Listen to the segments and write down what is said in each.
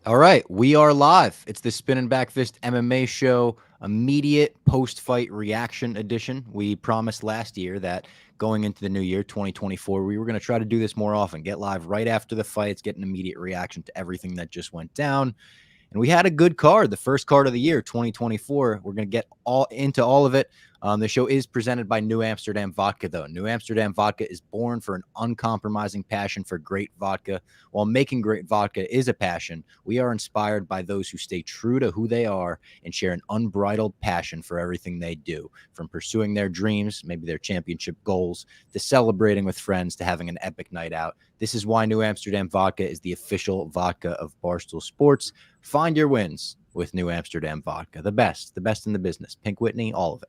All right, we are live. It's the Spinning Back Fist MMA show, immediate post-fight reaction edition. We promised last year that going into the new year, 2024, we were going to try to do this more often, get live right after the fights, get an immediate reaction to everything that just went down. And we had a good card, the first card of the year, 2024. We're going to get all into all of it. The show is presented by New Amsterdam Vodka, though. New Amsterdam Vodka is born for an uncompromising passion for great vodka. While making great vodka is a passion, we are inspired by those who stay true to who they are and share an unbridled passion for everything they do, from pursuing their dreams, maybe their championship goals, to celebrating with friends, to having an epic night out. This is why New Amsterdam Vodka is the official vodka of Barstool Sports. Find your wins with New Amsterdam Vodka. The best in the business. Pink Whitney, all of it.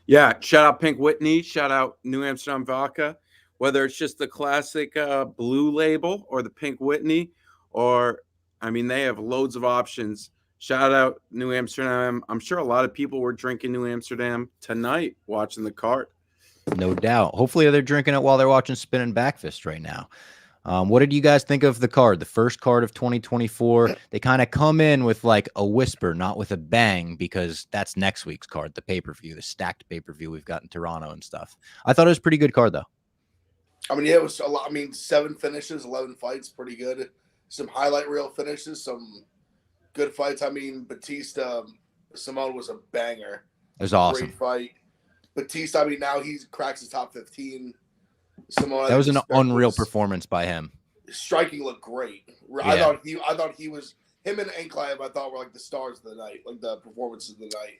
Yeah, shout out Pink Whitney, shout out New Amsterdam Vodka. Whether it's just the classic blue label or the Pink Whitney, or, I mean, they have loads of options. Shout out New Amsterdam. I'm sure a lot of people were drinking New Amsterdam tonight watching the card. No doubt. Hopefully they're drinking it while they're watching Spinning Backfist right now. What did you guys think of the card, the first card of 2024? They kind of come in with like a whisper, not with a bang, because that's next week's card, the pay-per-view, the stacked pay-per-view we've got in Toronto and stuff. I thought it was a pretty good card, though. I mean, yeah, it was a lot. I mean, 7 finishes, 11 fights, pretty good. Some highlight reel finishes, some good fights. I mean, Batista, Simone was a banger. It was awesome. Great fight. Batista, I mean, now he cracks the top 15. Simone, that was an unreal performance by him. Striking looked great. Yeah. I thought he was, him and Ankalaev, I thought were like the stars of the night, like the performances of the night.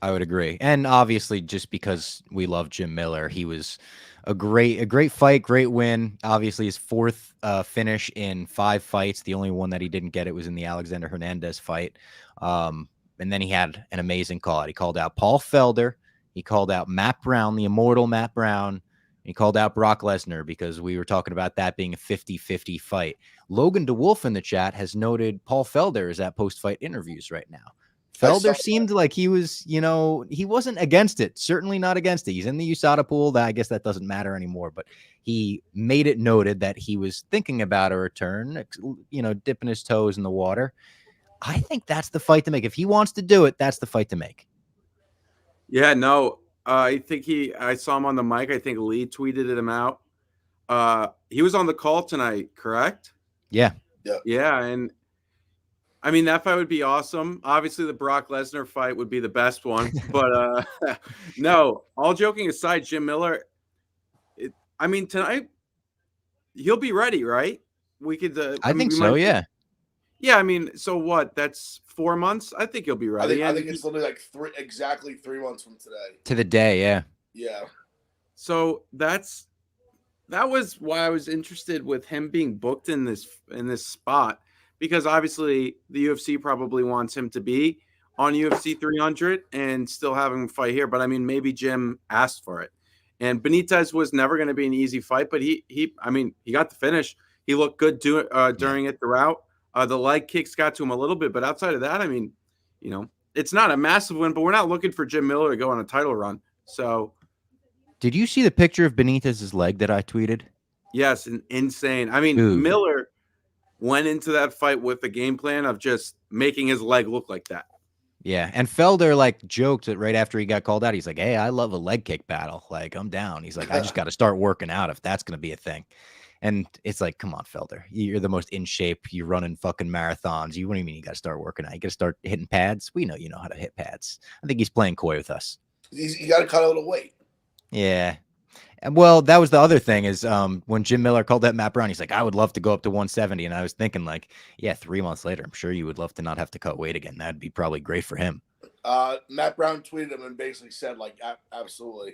I would agree. And obviously, just because we love Jim Miller, he was a great fight, great win. Obviously, his fourth finish in 5 fights. The only one that he didn't get it was in the Alexander Hernandez fight. And then he had an amazing call out. He called out Paul Felder. He called out Matt Brown, the immortal Matt Brown. He called out Brock Lesnar because we were talking about that being a 50-50 fight. Logan DeWolf in the chat has noted Paul Felder is at post-fight interviews right now. Felder seemed like he was, he wasn't against it. Certainly not against it. He's in the USADA pool. I guess that doesn't matter anymore. But he made it noted that he was thinking about a return, dipping his toes in the water. I think that's the fight to make. If he wants to do it, that's the fight to make. Yeah, no. I saw him on the mic. I think Lee tweeted him out. He was on the call tonight, correct? Yeah. Yeah. And I mean, that fight would be awesome. Obviously, the Brock Lesnar fight would be the best one. But no, all joking aside, Jim Miller, tonight, he'll be ready, right? We could. I think so, yeah. Yeah, I mean, so what? That's 4 months? I think he'll be ready. I think it's literally like exactly 3 months from today. To the day, yeah. Yeah. So that was why I was interested with him being booked in this spot, because obviously the UFC probably wants him to be on UFC 300 and still have him fight here. But I mean, maybe Jim asked for it. And Benitez was never going to be an easy fight, but he got the finish. He looked good during it throughout. The leg kicks got to him a little bit, but outside of that, I mean, it's not a massive win, but we're not looking for Jim Miller to go on a title run. So, did you see the picture of Benitez's leg that I tweeted? Yes, insane. I mean, dude. Miller went into that fight with the game plan of just making his leg look like that. Yeah, and Felder joked that right after he got called out. He's like, "Hey, I love a leg kick battle. Like, I'm down." He's like, "I just got to start working out if that's going to be a thing." And it's like, come on, Felder. You're the most in shape. You run in fucking marathons. What do you mean you got to start working out? You got to start hitting pads? We know you know how to hit pads. I think he's playing coy with us. You got to cut a little weight. Yeah. Well, that was the other thing is when Jim Miller called that Matt Brown, he's like, I would love to go up to 170. And I was thinking 3 months later, I'm sure you would love to not have to cut weight again. That'd be probably great for him. Matt Brown tweeted him and basically said, absolutely.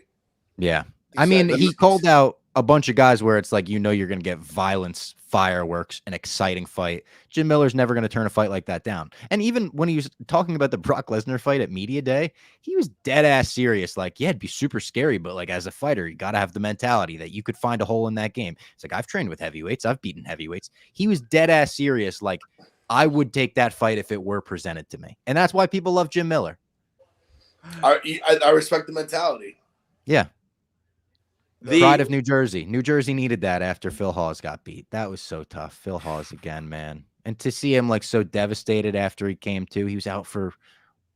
Yeah. He called out a bunch of guys where it's like, you're going to get violence, fireworks, an exciting fight. Jim Miller's never going to turn a fight like that down. And even when he was talking about the Brock Lesnar fight at Media Day, he was dead ass serious. Like, yeah, it'd be super scary, but as a fighter, you got to have the mentality that you could find a hole in that game. It's like, I've trained with heavyweights. I've beaten heavyweights. He was dead ass serious. Like, I would take that fight if it were presented to me. And that's why people love Jim Miller. I respect the mentality. Yeah. The pride of New Jersey. New Jersey needed that after Phil Hawes got beat. That was so tough. Phil Hawes again, man. And to see him like so devastated after he came to, he was out for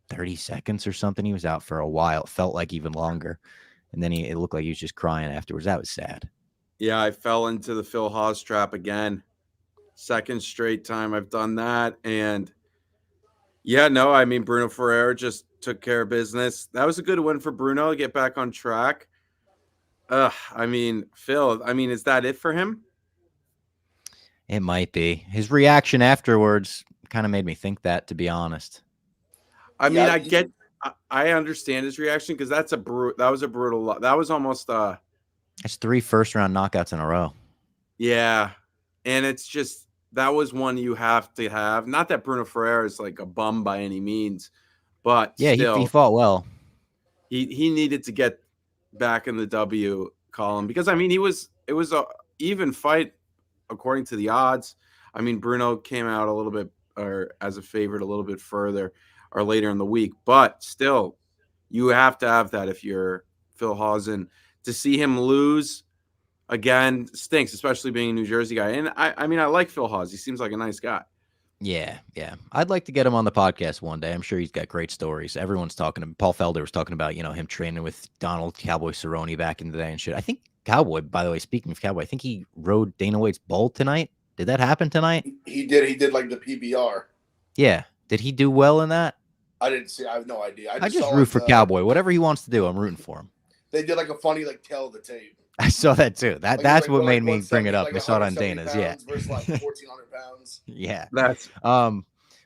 30 seconds or something. He was out for a while. It felt like even longer. And then it looked like he was just crying afterwards. That was sad. Yeah, I fell into the Phil Hawes trap again. Second straight time I've done that. And yeah, no, I mean, Bruno Ferreira just took care of business. That was a good win for Bruno to get back on track. I mean, Phil, I mean, is that it for him? It might be. His reaction afterwards kind of made me think that, to be honest. I mean, I understand his reaction because that was a brutal. That was almost It's 3 first-round knockouts in a row. Yeah, and it's just that was one you have to have. Not that Bruno Ferreira is like a bum by any means, but yeah, still, he fought well. He needed to get back in the W column because I mean it was a even fight according to the odds. I mean Bruno came out a little bit or as a favorite a little bit further or later in the week, but still you have to have that if you're Phil Hawes. To see him lose again stinks, especially being a New Jersey guy. And I mean I like Phil Hawes. He seems like a nice guy. Yeah. I'd like to get him on the podcast one day. I'm sure he's got great stories. Everyone's talking. Paul Felder was talking about, him training with Donald Cowboy Cerrone back in the day and shit. I think Cowboy, by the way, speaking of Cowboy, I think he rode Dana White's bull tonight. Did that happen tonight? He did like the PBR. Yeah. Did he do well in that? I didn't see. I have no idea. I just root for Cowboy. Whatever he wants to do, I'm rooting for him. They did like a funny tail of the tape. I saw that too. That's what made me bring it up. Like I saw it on Dana's. Yeah. Versus like 1,400 pounds. Yeah. That's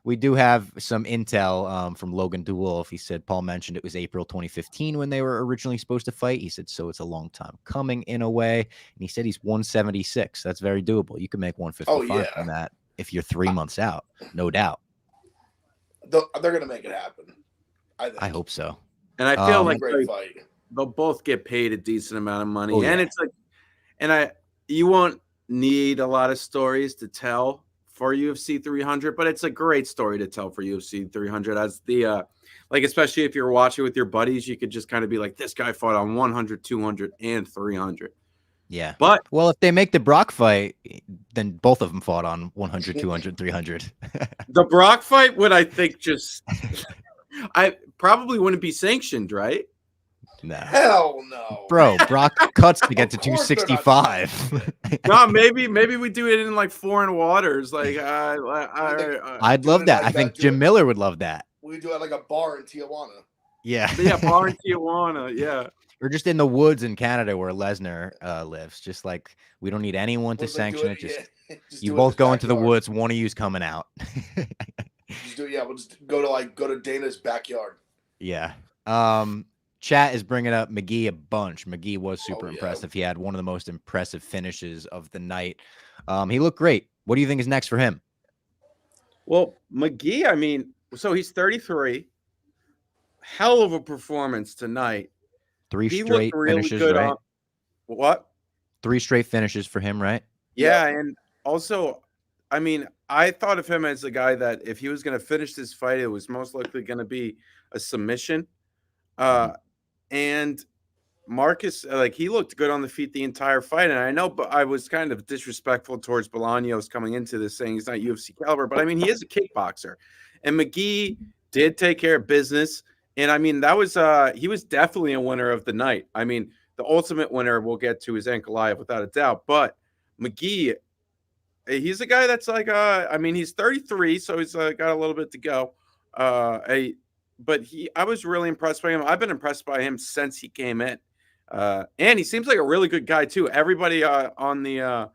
we do have some intel from Logan DeWolf. He said Paul mentioned it was April 2015 when they were originally supposed to fight. He said, so it's a long time coming in a way. And he said he's 176. That's very doable. You can make 155 on that if you're 3 months out, no doubt. They're going to make it happen. I hope so. And I feel like great fight. They'll both get paid a decent amount of money. Oh, yeah. And it's like, you won't need a lot of stories to tell for UFC 300, but it's a great story to tell for UFC 300 as the, especially if you're watching with your buddies, you could just kind of be like, this guy fought on 100, 200, and 300. Yeah. But, well, if they make the Brock fight, then both of them fought on 100, 200, 300. The Brock fight would, I think, I probably wouldn't be sanctioned, right? No. Hell no. Bro, Brock cuts to get to 265. No, maybe we do it in like foreign waters. Like I'd love that. I think Jim Miller would love that. We do it like a bar in Tijuana. Yeah. Bar in Tijuana. Yeah. Or just in the woods in Canada where Lesnar lives. Just like we don't need anyone to sanction it. Just you both go into the woods. One of you's coming out. We'll just go to Dana's backyard. Yeah. Chat is bringing up McGee a bunch. McGee was super impressive. He had one of the most impressive finishes of the night. He looked great. What do you think is next for him? Well, McGee, I mean, so he's 33. Hell of a performance tonight. 3 straight finishes, right? What? 3 straight finishes for him, right? Yeah, and also, I mean, I thought of him as a guy that if he was going to finish this fight, it was most likely going to be a submission. And Marcus, he looked good on the feet the entire fight. And I know, but I was kind of disrespectful towards Bolaños coming into this saying he's not UFC caliber, but I mean, he is a kickboxer. And McGee did take care of business. And I mean, that was, he was definitely a winner of the night. I mean, the ultimate winner we'll get to is Ankalaev without a doubt. But McGee, he's a guy that's like, I mean, he's 33, so he's got a little bit to go. But I was really impressed by him. I've been impressed by him since he came in. And he seems like a really good guy too. Everybody on the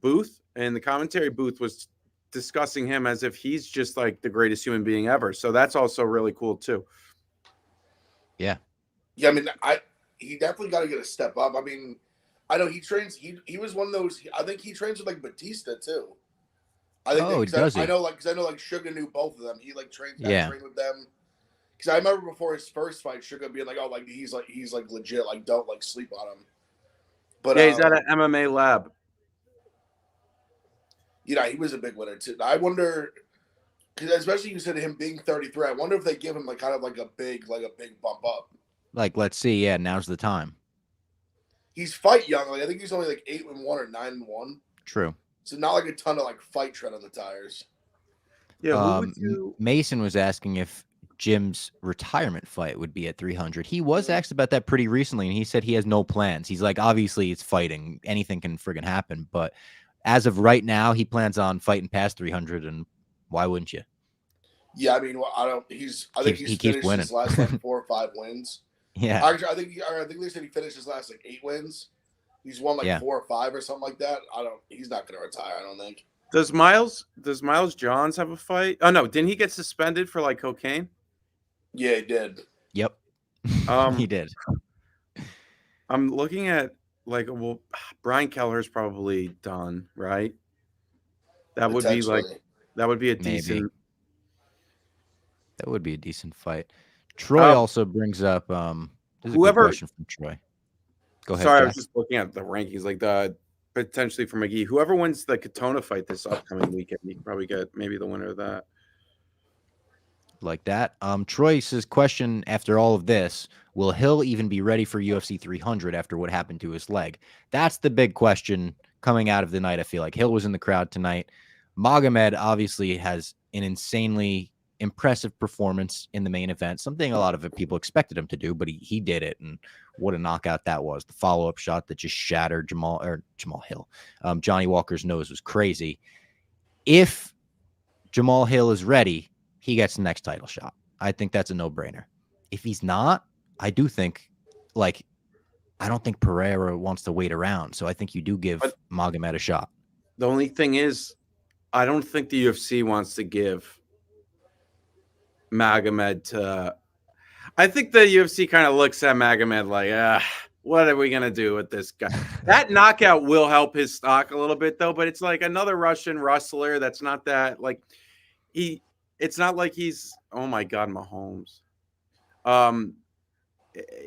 booth and the commentary booth was discussing him as if he's just like the greatest human being ever. So that's also really cool too. Yeah. Yeah, I mean, he definitely got to get a step up. I mean, I know he trains. He was one of those. I think he trains with like Batista too. I think does he? I know like Sugar knew both of them. He like trained with them. Because I remember before his first fight, Sugar being like, "Oh, like he's legit. Like don't like sleep on him." But yeah, he's at an MMA lab. He was a big winner too. I wonder, because especially you said him being 33. I wonder if they give him like kind of like a big bump up. Like, let's see. Yeah, now's the time. He's fight young. Like I think he's only like 8-1 or 9-1. True. So not like a ton of like fight tread on the tires. Yeah, who would you? Mason was asking if Jim's retirement fight would be at 300. He was asked about that pretty recently, and he said he has no plans. He's like, obviously, it's fighting. Anything can friggin' happen. But as of right now, he plans on fighting past 300, and why wouldn't you? Yeah, I mean, I think he's finished winning. his last like 4 or 5 wins. Yeah. Actually, I think they said he finished his last like 8 wins. He's won like 4 or 5 or something like that. He's not going to retire, I don't think. Does Miles Johns have a fight? Oh no, didn't he get suspended for like cocaine? Yeah, he did. Yep. He did. I'm looking at Brian Kelleher's probably done, right? That would be a decent. Maybe. That would be a decent fight. Troy also brings up this is a good question from Troy. Go ahead. Sorry, Jack. I was just looking at the rankings, like the potentially for McGee. Whoever wins the Katona fight this upcoming weekend, you can probably get maybe the winner of that. Like that. Troy's question after all of this, will Hill even be ready for UFC 300 after what happened to his leg? That's the big question coming out of the night. I feel like Hill was in the crowd tonight. Magomed obviously has an insanely impressive performance in the main event, something a lot of people expected him to do, but he did it, and what a knockout that was. The follow-up shot that just shattered Johnny Walker's nose was crazy. If Jamal Hill is ready, he gets the next title shot. I think that's a no-brainer. If he's not, I do think, I don't think Pereira wants to wait around, so I think you do give Magomed a shot. The only thing is, I don't think the UFC wants to give Magomed to. I think the UFC kind of looks at Magomed like, what are we gonna do with this guy? That knockout will help his stock a little bit, though. But it's like another Russian wrestler that's not that It's not like he's, oh my God, Mahomes.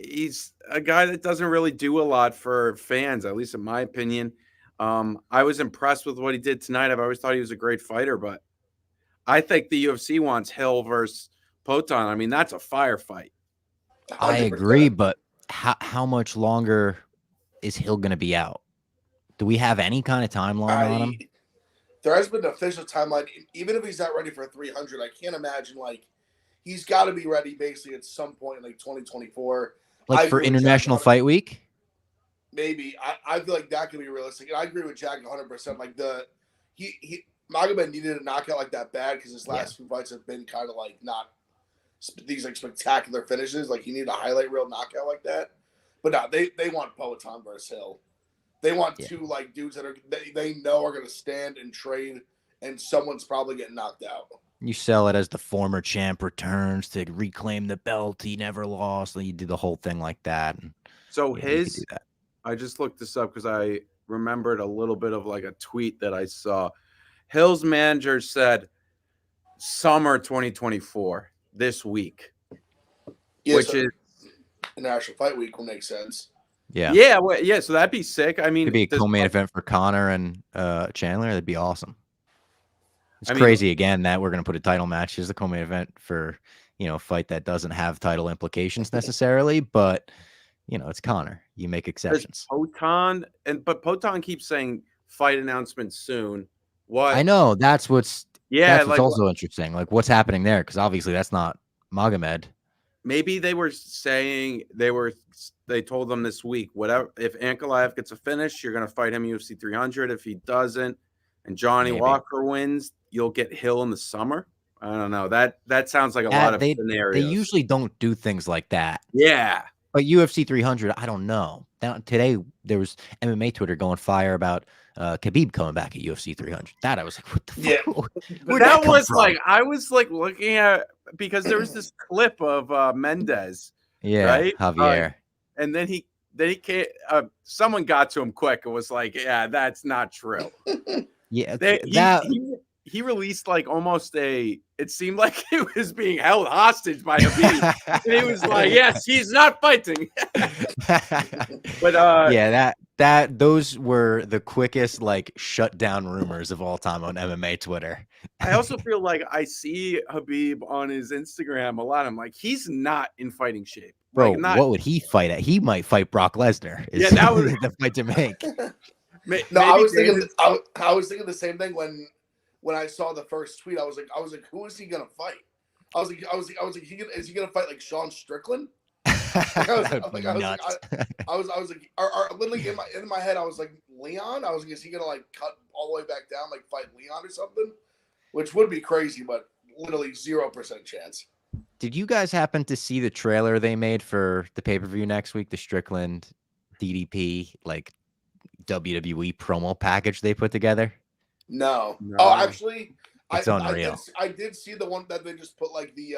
He's a guy that doesn't really do a lot for fans, at least in my opinion. I was impressed with what he did tonight. I've always thought he was a great fighter, but I think the UFC wants Hill versus Poton. I mean, that's a firefight. I agree, but how much longer is Hill going to be out? Do we have any kind of timeline on him? There has been an official timeline. Even if he's not ready for 300, I can't imagine he's got to be ready basically at some point in 2024. Like for International Fight Week? Maybe. I feel like that could be realistic. And I agree with Jack 100%. Like Magomed needed a knockout like that bad because his last few fights have been kind of not these spectacular finishes. Like he needed a highlight reel knockout like that. But no, they want Poatan versus Hill. They want two dudes that they know are going to stand and trade, and someone's probably getting knocked out. You sell it as the former champ returns to reclaim the belt he never lost. You do the whole thing like that. And, so I just looked this up because I remembered a little bit of a tweet that I saw. Hill's manager said summer 2024 this week, which is International Fight Week will make sense. Yeah. So that'd be sick. I mean, it'd be a co-main event for Connor and Chandler. That'd be awesome. It's crazy again that we're going to put a title match as the co-main event for a fight that doesn't have title implications necessarily, but it's Connor. You make exceptions. But Poatan keeps saying fight announcement soon. What I know that's what's also interesting. Like what's happening there? Because obviously that's not Magomed. Maybe they were saying they told them this week, whatever, if Ankalaev gets a finish, you're going to fight him UFC 300. If he doesn't and Johnny Walker wins, you'll get Hill in the summer. I don't know. That sounds like a lot of scenarios. They usually don't do things like that. Yeah. But UFC 300, I don't know. Today, there was MMA Twitter going fire about Khabib coming back at UFC 300. That I was like, what the fuck? Yeah. That was I was looking at, because there was this clip of Mendez. Yeah, right? Javier. And then he came, someone got to him quick and was like, yeah, that's not true. Yeah. He released almost it seemed like he was being held hostage by Khabib. And he was like, yes, he's not fighting. But those were the quickest shut down rumors of all time on MMA Twitter. I also feel like I see Khabib on his Instagram a lot. I'm like, he's not in fighting shape. Bro, what would he fight at? He might fight Brock Lesnar. That was the fight to make. No, I was Maybe thinking. I was thinking the same thing when I saw the first tweet. I was like, who is he gonna fight? I was like, is he gonna fight like Sean Strickland? Like, Nuts. I was like, literally in my head, I was like, Leon. I was like, is he gonna like cut all the way back down, like fight Leon or something? Which would be crazy, but literally 0% chance. Did you guys happen to see the trailer they made for the pay-per-view next week, the Strickland DDP like WWE promo package they put together? No. No. Oh, actually, It's unreal. I did see the one that they just put like the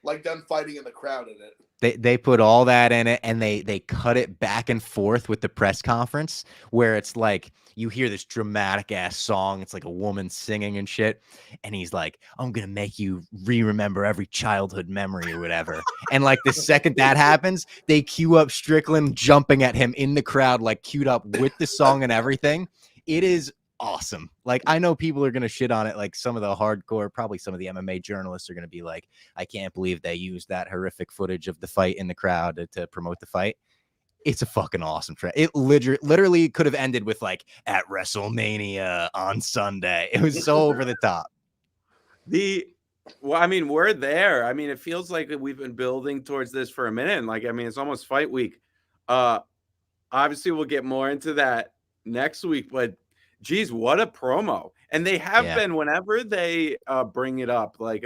like them fighting in the crowd in it. They put all that in it, and they cut it back and forth with the press conference where it's like you hear this dramatic ass song. It's like a woman singing and shit. And he's like, I'm going to make you remember every childhood memory or whatever. And like the second that happens, they cue up Strickland jumping at him in the crowd, like queued up with the song and everything. It is awesome. Like, I know people are going to shit on it. Like some of the hardcore, probably some of the MMA journalists are going to be like, I can't believe they used that horrific footage of the fight in the crowd to promote the fight. It's a fucking awesome track. It literally could have ended with like at WrestleMania on Sunday. It was so over the top. Well, I mean, we're there. I mean, it feels like we've been building towards this for a minute. And like, I mean, it's almost fight week. Obviously, we'll get more into that next week. But geez, what a promo! And they have been whenever they bring it up, like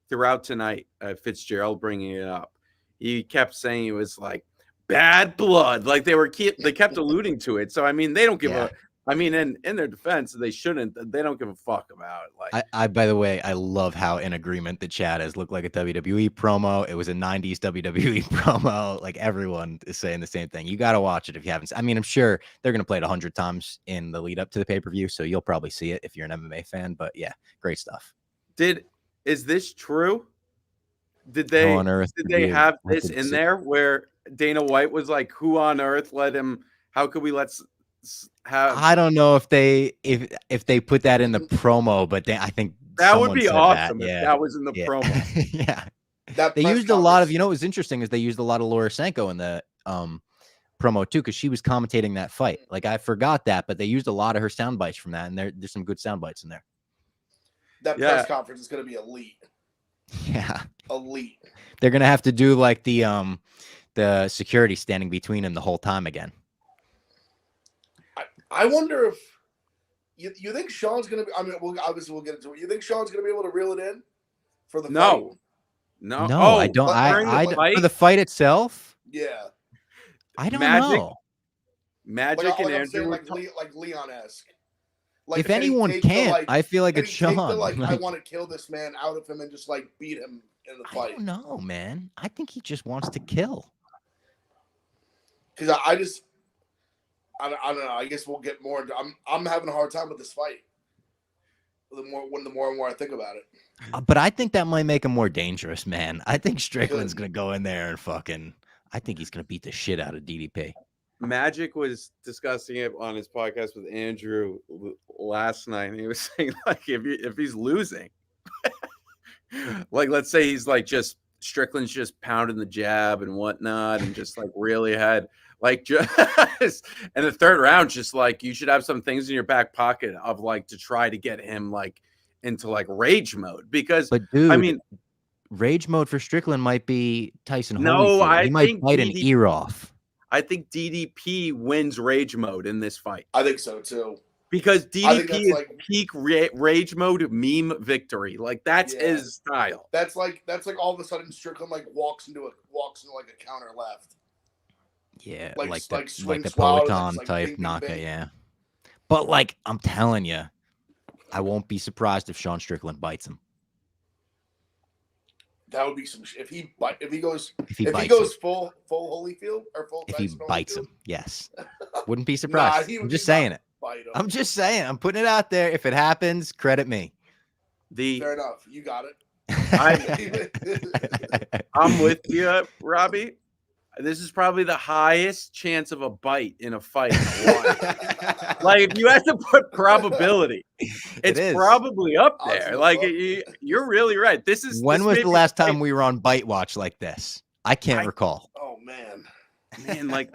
throughout tonight. Fitzgerald bringing it up. He kept saying it was like bad blood. Like they kept alluding to it. So I mean, they don't give a. I mean, in their defense, they shouldn't. They don't give a fuck about it. Like, I by the way, I love how in agreement the chat has looked like a WWE promo. It was a 90s WWE promo. Like everyone is saying the same thing. You got to watch it if you haven't. I mean, I'm sure they're going to play it 100 times in the lead up to the pay-per-view, so you'll probably see it if you're an MMA fan. But yeah, great stuff. Is this true? Did they have this in there where Dana White was like, "Who on earth let him? How could we let?" I don't know if they put that in the promo, but I think that would be awesome if that was in the promo. Yeah, they used a lot of. You know, what was interesting is they used a lot of Laura Sanko in the promo too, because she was commentating that fight. Like I forgot that, but they used a lot of her sound bites from that, and there's some good sound bites in there. That press conference is going to be elite. Yeah, elite. They're gonna have to do like the security standing between them the whole time again. I wonder if you think Sean's going to be. I mean, obviously we'll get into it. You think Sean's going to be able to reel it in for the fight? No, I don't. I for the fight itself. Yeah, I don't know. Magic and Andrew, like Leon-esque. Like if anyone can't, I feel like it's Sean. I want to kill this man out of him and just like beat him in the fight. I don't know, man. I think he just wants to kill. Because I don't know. I guess we'll get more into. I'm having a hard time with this fight. The more and more I think about it. But I think that might make him more dangerous, man. I think Strickland's gonna go in there and fucking. I think he's gonna beat the shit out of DDP. Magic was discussing it on his podcast with Andrew last night, and he was saying like if he's losing, like let's say he's like just Strickland's just pounding the jab and whatnot, and just like really had like just and the third round, just like you should have some things in your back pocket of like to try to get him like into like rage mode because but dude, I mean rage mode for Strickland might be Tyson. No, he might bite an ear off. I think DDP wins rage mode in this fight. I think so too. Because DDP is like peak rage mode meme victory. Like that's his style. That's like all of a sudden Strickland like walks into like a counter left. Yeah, like the Peloton type knockout. Yeah, but like I'm telling you, I won't be surprised if Sean Strickland bites him. That would be some. If he goes full Holyfield or full. If he bites him, yes, wouldn't be surprised. I'm just saying it. I'm just saying. I'm putting it out there. If it happens, credit me. Fair enough. You got it. I'm with you, Robbie. This is probably the highest chance of a bite in a fight. Like if you had to put probability, it's probably up there. Like you're really right. When was the last time we were on Bite Watch like this? I can't recall. Oh man, Man, like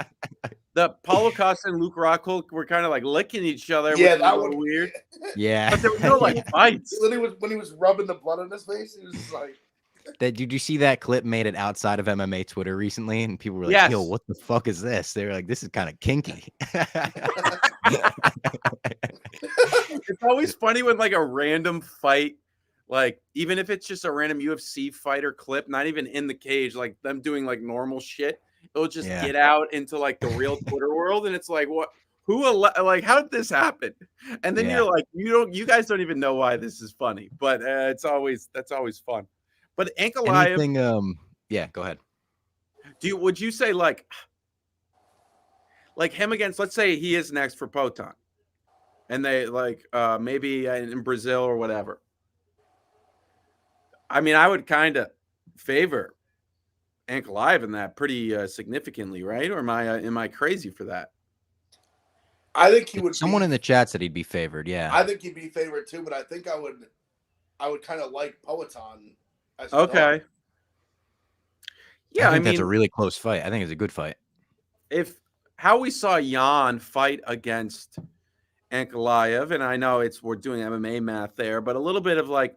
the Paulo Costa and Luke Rockhold were kind of like licking each other, Yeah, which was that a little one. weird. Yeah. But there was no like fights. When he was rubbing the blood on his face, he was just like, Did you see that clip made it outside of MMA Twitter recently? And people were like, Yes. yo, what the fuck is this? They were like, this is kind of kinky. It's always funny when like a random fight, like even if it's just a random UFC fighter clip, not even in the cage, like them doing like normal shit, it'll just Yeah. get out into like the real Twitter world, and it's like, what? Like, how did this happen? And then Yeah. you're like, you guys don't even know why this is funny, but that's always fun. But Ankalaev, Anything, yeah, go ahead. would you say like him against, let's say he is next for Poton, and they like maybe in Brazil or whatever. I mean, I would kind of favor Ankalaev in that pretty significantly, right? Or am I crazy for that? I think he would. Someone in the chat said he'd be favored. Yeah. I think he'd be favored too, but I think I would kind of like Poetan. Okay. Yeah, I think that's a really close fight. I think it's a good fight. If how we saw Jan fight against Ankalaev, and I know we're doing MMA math there, but a little bit of like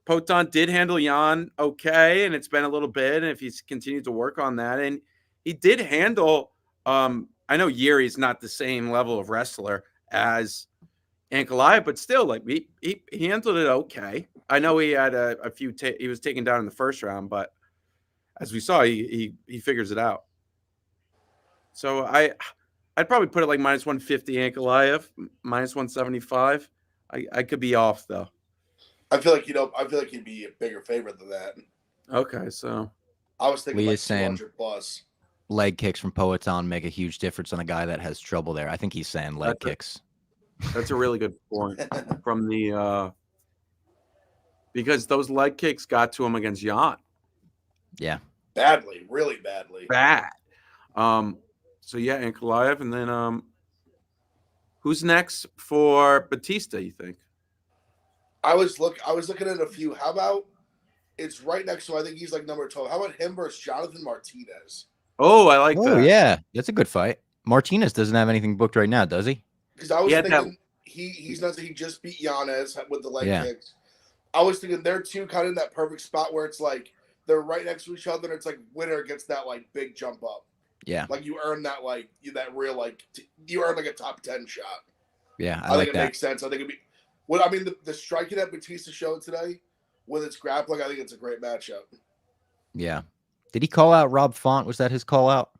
Poton did handle Jan okay, and it's been a little bit, and if he's continued to work on that, and he did handle I know Yuri's not the same level of wrestler as Ankalaev, but still, like he handled it okay. I know he had a few he was taken down in the first round, but as we saw, he figures it out. So I'd probably put it like minus 150 Ankalaev, minus 175. I could be off though. I feel like he'd be a bigger favorite than that. Okay, so I was thinking Lee like is saying 200 plus. leg kicks from Poetan make a huge difference on a guy that has trouble there. I think he's saying leg kicks. That's a really good point from the because those leg kicks got to him against Jan. Yeah. Badly, really badly. Bad. So yeah, Ankalaev, and then who's next for Batista, you think? I was looking at a few. How about it's right next to, I think he's like number 12. How about him versus Jonathan Martinez? Oh, I like that. Oh, yeah. That's a good fight. Martinez doesn't have anything booked right now, does he? Because I was thinking he's not, he just beat Yanez with the leg kicks. I was thinking they're two kind of in that perfect spot where it's like they're right next to each other, and it's like winner gets that like big jump up. Yeah. Like you earn that you earn like a top 10 shot. Yeah, I think it makes sense. I think it'd be the striking that Batista showed today with its grappling, I think it's a great matchup. Yeah. Did he call out Rob Font? Was that his call out?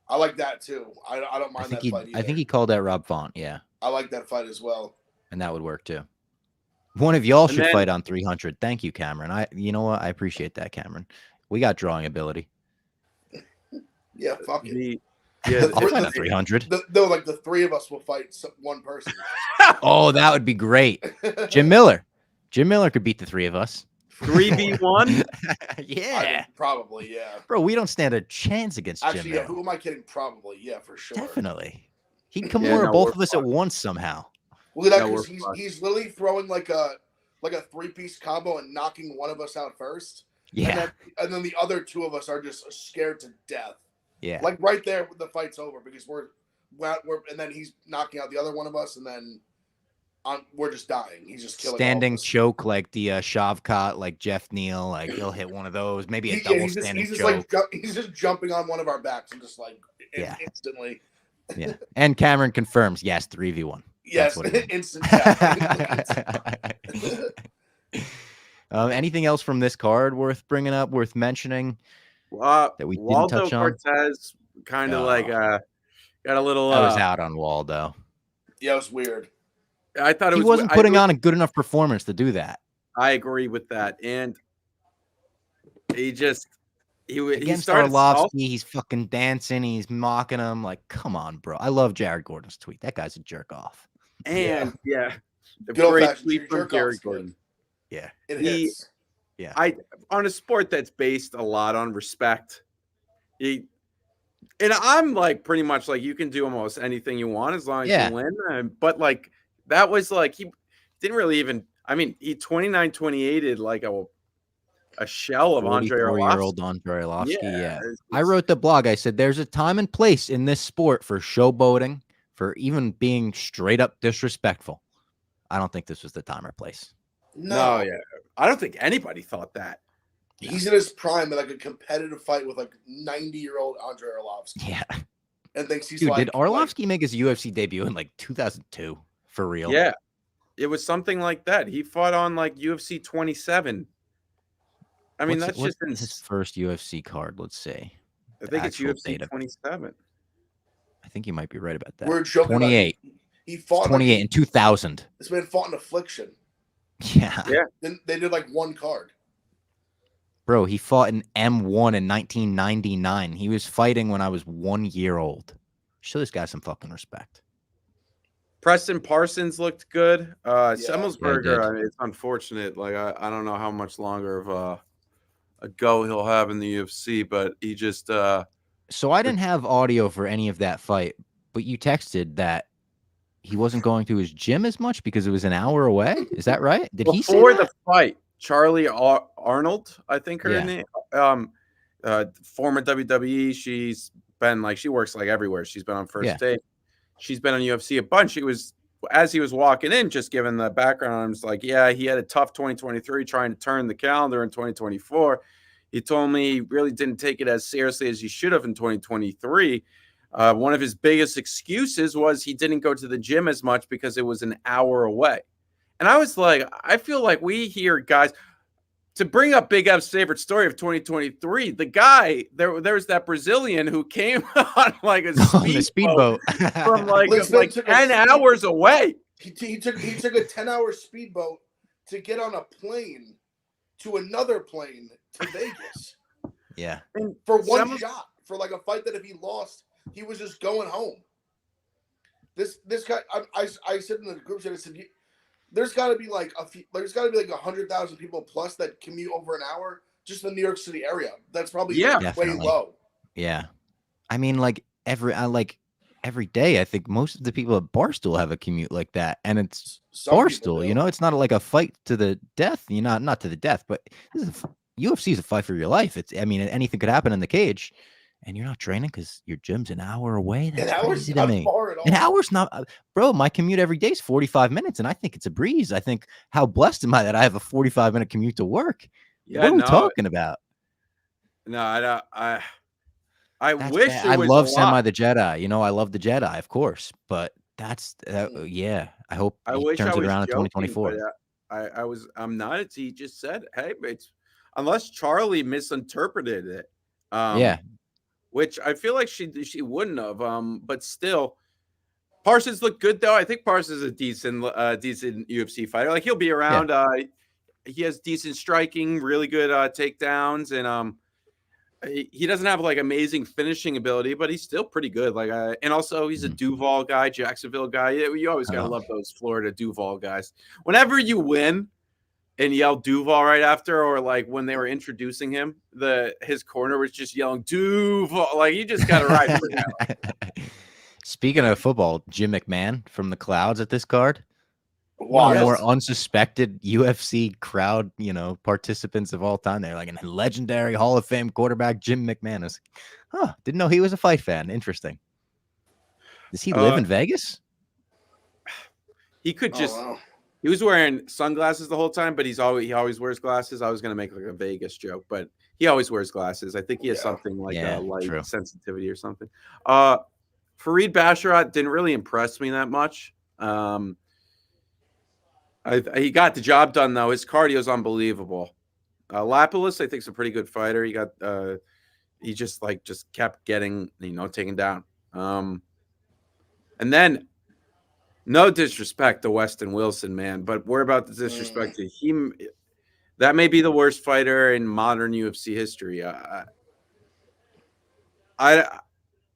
I like that too. I don't mind that fight either. I think he called out Rob Font, yeah. I like that fight as well. And that would work too. One of y'all should fight on 300. Thank you, Cameron. You know what? I appreciate that, Cameron. We got drawing ability. Yeah, fuck it. Yeah, I'll fight on 300. No, like the three of us will fight one person. Oh, that would be great. Jim Miller. Jim Miller could beat the three of us. 3v1? Yeah. Probably, yeah. Bro, we don't stand a chance against Jim Miller. Actually, who am I kidding? Probably, yeah, for sure. Definitely. He'd Kimura both of us at once somehow. Look at that, because he's literally throwing like a 3-piece combo and knocking one of us out first. Yeah. And then the other two of us are just scared to death. Yeah. Like right there, the fight's over because we're and then he's knocking out the other one of us, and then we're just dying. He's just killing. Standing choke like the Shavkat, like Jeff Neal, like he'll hit one of those, maybe a double standing choke. He's just jumping on one of our backs and just like instantly. Yeah. And Cameron confirms, yes, 3v1. Yes, instant. Anything else from this card worth bringing up, worth mentioning that we didn't Waldo touch on? Cortez kind of got a little. I was out on Waldo. Yeah, it was weird. I thought he wasn't putting on a good enough performance to do that. I agree with that, and he against Arlovsky, he's fucking dancing, he's mocking him. Like, come on, bro. I love Jared Gordon's tweet. That guy's a jerk off. And the good great tweet from Jared Gordon. Yeah, it hits. Yeah, on a sport that's based a lot on respect. And I'm like pretty much like you can do almost anything you want as long as you win. But like that was like he didn't really even. I mean, he 29-28'd like a a shell of Andrei 44-year-old Arlovsky. Andrei Arlovsky. Yeah. it's- I wrote the blog. I said, there's a time and place in this sport for showboating, for even being straight up disrespectful. I don't think this was the time or place. No, yeah. I don't think anybody thought that. He's in his prime in like a competitive fight with like 90-year-old Andrei Arlovsky. Yeah. And thinks he's Dude, like. did Arlovsky make his UFC debut in like 2002? For real? Yeah. It was something like that. He fought on like UFC 27. I mean, that's just his first UFC card. Let's see. I think it's UFC data. 27. I think you might be right about that. We're joking 28. About he fought 28 in 2000. This man fought in Affliction. Yeah. Then they did like one card. Bro, he fought in M1 in 1999. He was fighting when I was 1 year old. Show this guy some fucking respect. Preston Parsons looked good. Semmelsberger, Yeah, I mean, it's unfortunate. Like I don't know how much longer of a go he'll have in the UFC, but he just So I didn't have audio for any of that fight, but you texted that he wasn't going to his gym as much because it was an hour away. Is that right? Did he say before that? the fight, Charlie Arnold, I think her Yeah. name, former WWE. She's been like she works like everywhere. She's been on First Take. She's been on UFC a bunch. He was as he was walking in, just given the background, I was like, yeah, he had a tough 2023 trying to turn the calendar in 2024. He told me he really didn't take it as seriously as he should have in 2023. One of his biggest excuses was he didn't go to the gym as much because it was an hour away. And I was like, I feel like we hear guys to bring up Big F's favorite story of 2023. The guy there was that Brazilian who came on like a speedboat from like 10 hours away. He took a 10-hour speedboat to get on a plane to another plane to Vegas. Yeah. And for one shot, for like a fight that if he lost, he was just going home. This guy, I said in the group chat, I said, there's got to be like 100,000 people plus that commute over an hour just in the New York City area. That's probably way low. Yeah. I mean, like every day, I think most of the people at Barstool have a commute like that, and it's Barstool. You know, it's not like a fight to the death. You know, not to the death, but UFC is a fight for your life. I mean, anything could happen in the cage, and you're not training because your gym's an hour away. That's crazy to me. An hour's not, bro. My commute every day is 45 minutes, and I think it's a breeze. I think how blessed am I that I have a 45-minute commute to work? Yeah, what are we talking about? No, I wish I love Semi the Jedi. You know, I love the Jedi, of course, but that's yeah. I hope he turns it around in 2024. I'm not. He just said, "Hey, it's unless Charlie misinterpreted it." Yeah, which I feel like she wouldn't have. But still, Parsons looked good though. I think Parsons is a decent UFC fighter. Like he'll be around. Yeah. He has decent striking, really good takedowns, and he doesn't have like amazing finishing ability, but he's still pretty good. Like, and also he's a Duval guy, Jacksonville guy. You always gotta love those Florida Duval guys. Whenever you win and yell Duval right after, or like when they were introducing him, his corner was just yelling Duval. Like you just gotta ride for that. Speaking of football, Jim McMahon from the Clouds at this card. One of the more unsuspected UFC crowd, participants of all time. They're like a legendary Hall of Fame quarterback, Jim McMahon. Didn't know he was a fight fan. Interesting. Does he live in Vegas? He could just. He was wearing sunglasses the whole time, but he always wears glasses. I was gonna make like a Vegas joke, but he always wears glasses. I think he has something like a light sensitivity or something. Fareed Basharat didn't really impress me that much. He got the job done though. His cardio is unbelievable. Lapidus, I think, is a pretty good fighter. He just kept getting taken down. And then, no disrespect to Weston Wilson, man, but we're about to disrespect to him. That may be the worst fighter in modern UFC history.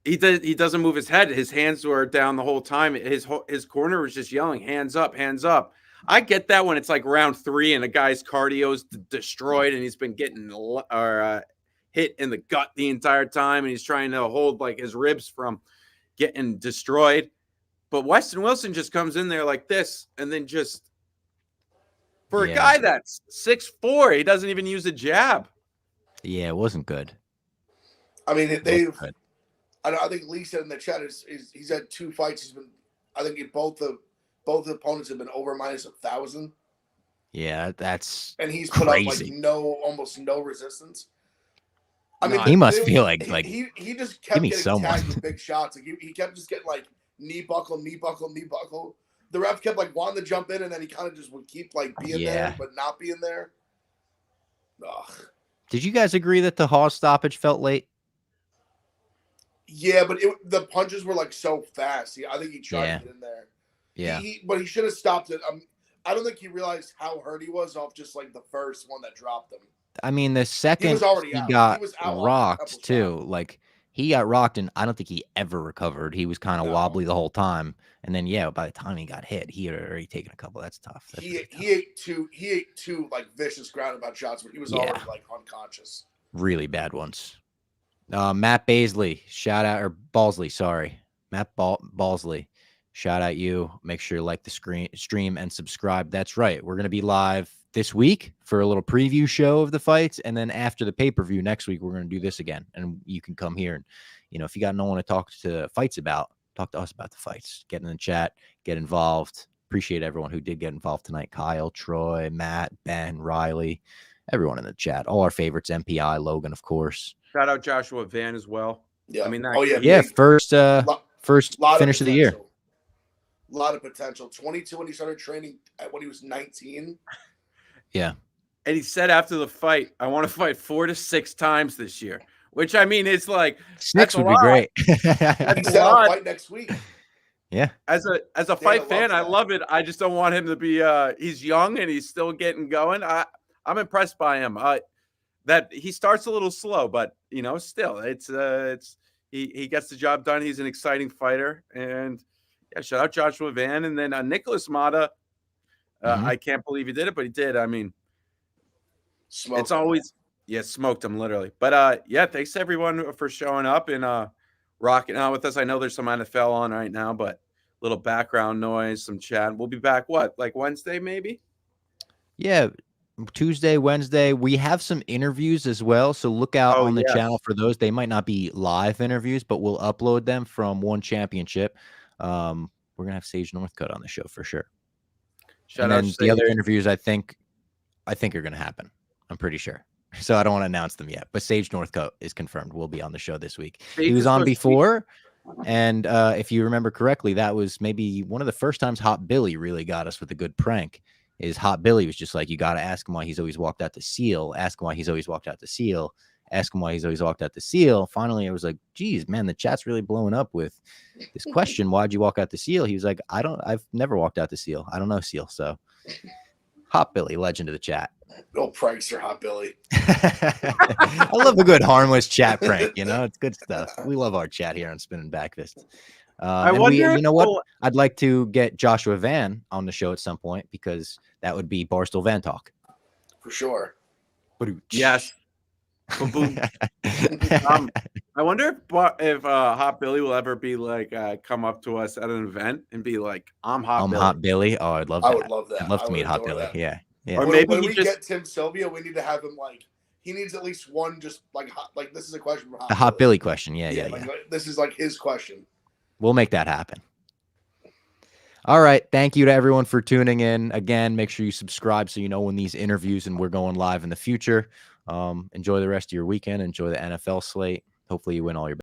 He doesn't move his head. His hands were down the whole time. His corner was just yelling, "Hands up, hands up." I get that when it's like round 3 and a guy's cardio's destroyed and he's been getting hit in the gut the entire time and he's trying to hold like his ribs from getting destroyed. But Weston Wilson just comes in there like this and then just For a Yeah. guy that's 6'4", he doesn't even use a jab. Yeah, it wasn't good. I mean, It they've. wasn't good. I think Lee said in the chat is he's had 2 fights. He's been. I think both the opponents have been over minus 1,000. Yeah, that's and he's put up like crazy. almost no resistance. I mean, he must feel like he just kept getting someone. tagged with big shots. Like he kept just getting like knee buckle. The ref kept like wanting to jump in, and then he kind of just would keep like being there, but not being there. Ugh. Did you guys agree that the Hawes stoppage felt late? Yeah, but the punches were like so fast. I think he tried to get in there. Yeah, but he should have stopped it. I don't think he realized how hurt he was off just like the first one that dropped him. I mean, the second he got rocked too. Like he got rocked, and I don't think he ever recovered. He was kind of wobbly the whole time, and then by the time he got hit, he had already taken a couple. That's tough. He ate two like vicious groundabout shots, but he was already like unconscious. Really bad ones. Matt Baisley, shout out, or Balsley, sorry, Matt Balsley. Shout out you. Make sure you like the stream and subscribe. That's right. We're going to be live this week for a little preview show of the fights. And then after the pay-per-view next week, we're going to do this again. And you can come here and, if you got no one to talk to fights about, talk to us about the fights. Get in the chat, get involved. Appreciate everyone who did get involved tonight. Kyle, Troy, Matt, Ben, Riley, everyone in the chat. All our favorites, MPI, Logan, of course. Shout out Joshua Van as well. Yeah. I mean, first finish of the year. A lot of potential. 22 when he started training when he was 19. Yeah. And he said after the fight, I want to fight 4 to 6 times this year, which I mean, it's like 6 would be great. He said I'll fight next week. Yeah. As a fight fan, I love it. I just don't want him to be he's young and he's still getting going. I'm impressed by him. That he starts a little slow, but still it's he gets the job done. He's an exciting fighter. And shout out Joshua Van, and then Nicholas Mata. I can't believe he did it, but he did. I mean, smoked him literally. But thanks everyone for showing up and rocking out with us. I know there's some NFL on right now, but little background noise, some chat. We'll be back like Wednesday maybe? Yeah, Tuesday, Wednesday. We have some interviews as well, so look out on the channel for those. They might not be live interviews, but we'll upload them from One Championship. We're gonna have Sage Northcutt on the show for sure. And then the other interviews, I think are gonna happen. I'm pretty sure. So I don't want to announce them yet, but Sage Northcutt is confirmed. Will be on the show this week. He was on before, and if you remember correctly, that was maybe one of the first times Hot Billy really got us with a good prank. Hot Billy was just like, you got to ask him why he's always walked out the seal. Ask him why he's always walked out the seal. Ask him why he's always walked out the seal. Finally, I was like, geez, man, the chat's really blowing up with this question. Why'd you walk out the seal? He was like, I've never walked out the seal. I don't know seal. So Hot Billy, legend of the chat. No prankster, Hot Billy. I love a good harmless chat prank. It's good stuff. We love our chat here on Spinning Back Fist. I wonder you know what? I'd like to get Joshua Van on the show at some point because that would be Barstool Van Talk. For sure. Yes. I wonder if Hot Billy will ever be like come up to us at an event and be like, I'm Hot Billy. Oh, I'd love that. I would love that. I'd love to meet Hot Billy. That. Yeah. Or when we get Tim Sylvia, we need to have him like he needs at least one just like this is a question for the Hot Billy question. Yeah. This is like his question. We'll make that happen. All right. Thank you to everyone for tuning in. Again, make sure you subscribe so you know when these interviews and we're going live in the future. Enjoy the rest of your weekend. Enjoy the NFL slate. Hopefully you win all your